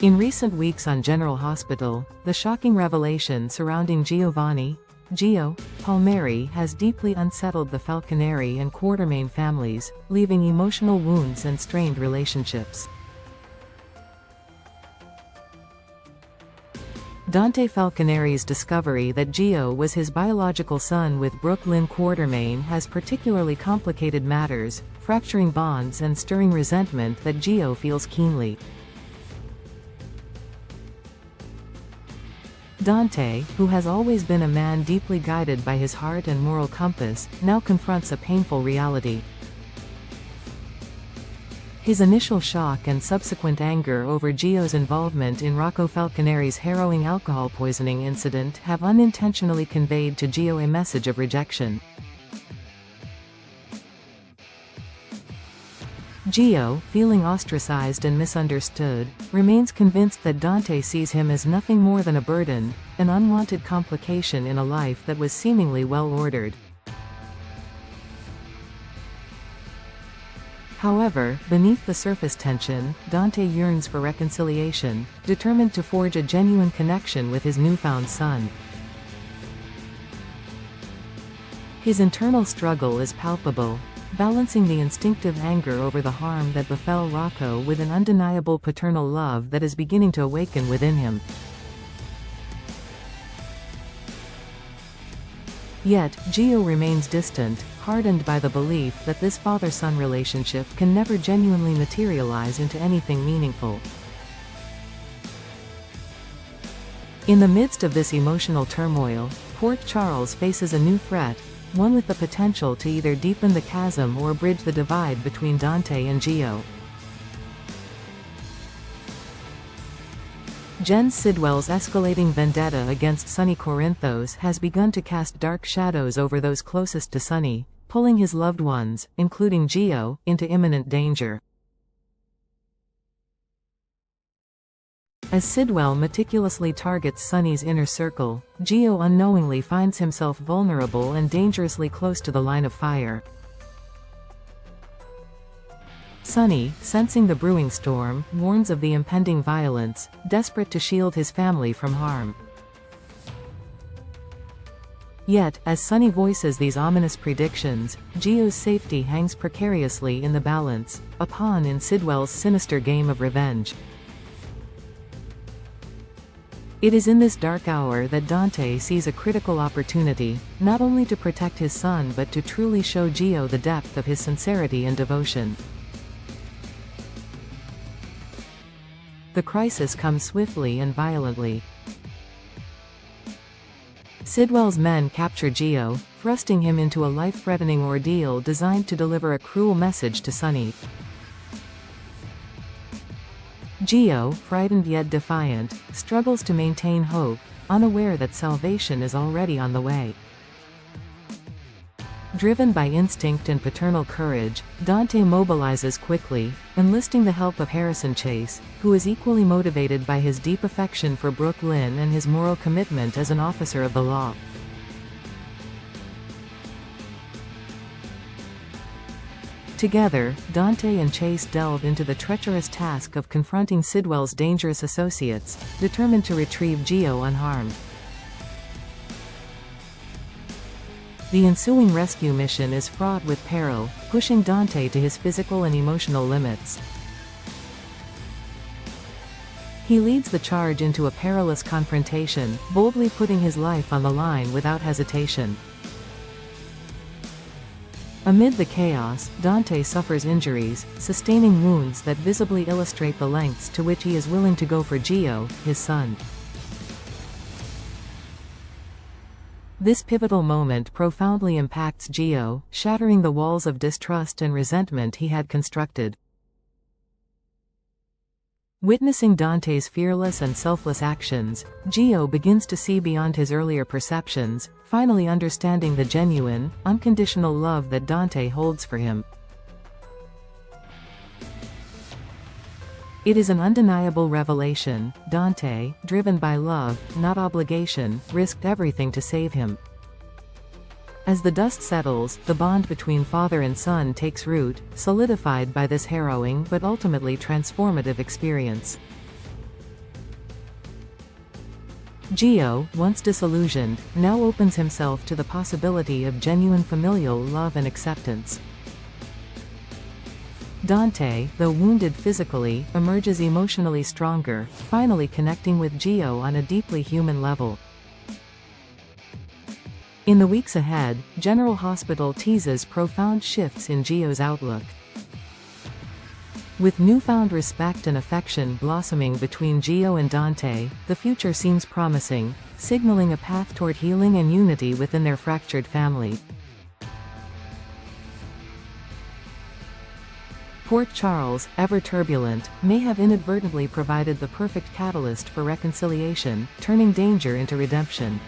In recent weeks on General Hospital, the shocking revelation surrounding Gio Palmieri has deeply unsettled the Falconeri and Quartermain families, leaving emotional wounds and strained relationships. Dante Falconeri's discovery that Gio was his biological son with Brooklyn Quartermain has particularly complicated matters, fracturing bonds and stirring resentment that Gio feels keenly. Dante, who has always been a man deeply guided by his heart and moral compass, now confronts a painful reality. His initial shock and subsequent anger over Gio's involvement in Rocco Falconeri's harrowing alcohol poisoning incident have unintentionally conveyed to Gio a message of rejection. Gio, feeling ostracized and misunderstood, remains convinced that Dante sees him as nothing more than a burden, an unwanted complication in a life that was seemingly well-ordered. However, beneath the surface tension, Dante yearns for reconciliation, determined to forge a genuine connection with his newfound son. His internal struggle is palpable, balancing the instinctive anger over the harm that befell Rocco with an undeniable paternal love that is beginning to awaken within him. Yet, Gio remains distant, hardened by the belief that this father-son relationship can never genuinely materialize into anything meaningful. In the midst of this emotional turmoil, Port Charles faces a new threat, one with the potential to either deepen the chasm or bridge the divide between Dante and Gio. Jens Sidwell's escalating vendetta against Sonny Corinthos has begun to cast dark shadows over those closest to Sonny, pulling his loved ones, including Gio, into imminent danger. As Sidwell meticulously targets Sonny's inner circle, Gio unknowingly finds himself vulnerable and dangerously close to the line of fire. Sonny, sensing the brewing storm, warns of the impending violence, desperate to shield his family from harm. Yet, as Sonny voices these ominous predictions, Gio's safety hangs precariously in the balance, a pawn in Sidwell's sinister game of revenge. It is in this dark hour that Dante sees a critical opportunity, not only to protect his son but to truly show Gio the depth of his sincerity and devotion. The crisis comes swiftly and violently. Sidwell's men capture Gio, thrusting him into a life-threatening ordeal designed to deliver a cruel message to Sonny. Gio, frightened yet defiant, struggles to maintain hope, unaware that salvation is already on the way. Driven by instinct and paternal courage, Dante mobilizes quickly, enlisting the help of Harrison Chase, who is equally motivated by his deep affection for Brooklyn and his moral commitment as an officer of the law. Together, Dante and Chase delve into the treacherous task of confronting Sidwell's dangerous associates, determined to retrieve Gio unharmed. The ensuing rescue mission is fraught with peril, pushing Dante to his physical and emotional limits. He leads the charge into a perilous confrontation, boldly putting his life on the line without hesitation. Amid the chaos, Dante suffers injuries, sustaining wounds that visibly illustrate the lengths to which he is willing to go for Gio, his son. This pivotal moment profoundly impacts Gio, shattering the walls of distrust and resentment he had constructed. Witnessing Dante's fearless and selfless actions, Gio begins to see beyond his earlier perceptions, finally understanding the genuine, unconditional love that Dante holds for him. It is an undeniable revelation. Dante, driven by love, not obligation, risked everything to save him. As the dust settles, the bond between father and son takes root, solidified by this harrowing but ultimately transformative experience. Gio, once disillusioned, now opens himself to the possibility of genuine familial love and acceptance. Dante, though wounded physically, emerges emotionally stronger, finally connecting with Gio on a deeply human level. In the weeks ahead, General Hospital teases profound shifts in Gio's outlook. With newfound respect and affection blossoming between Gio and Dante, the future seems promising, signaling a path toward healing and unity within their fractured family. Port Charles, ever turbulent, may have inadvertently provided the perfect catalyst for reconciliation, turning danger into redemption.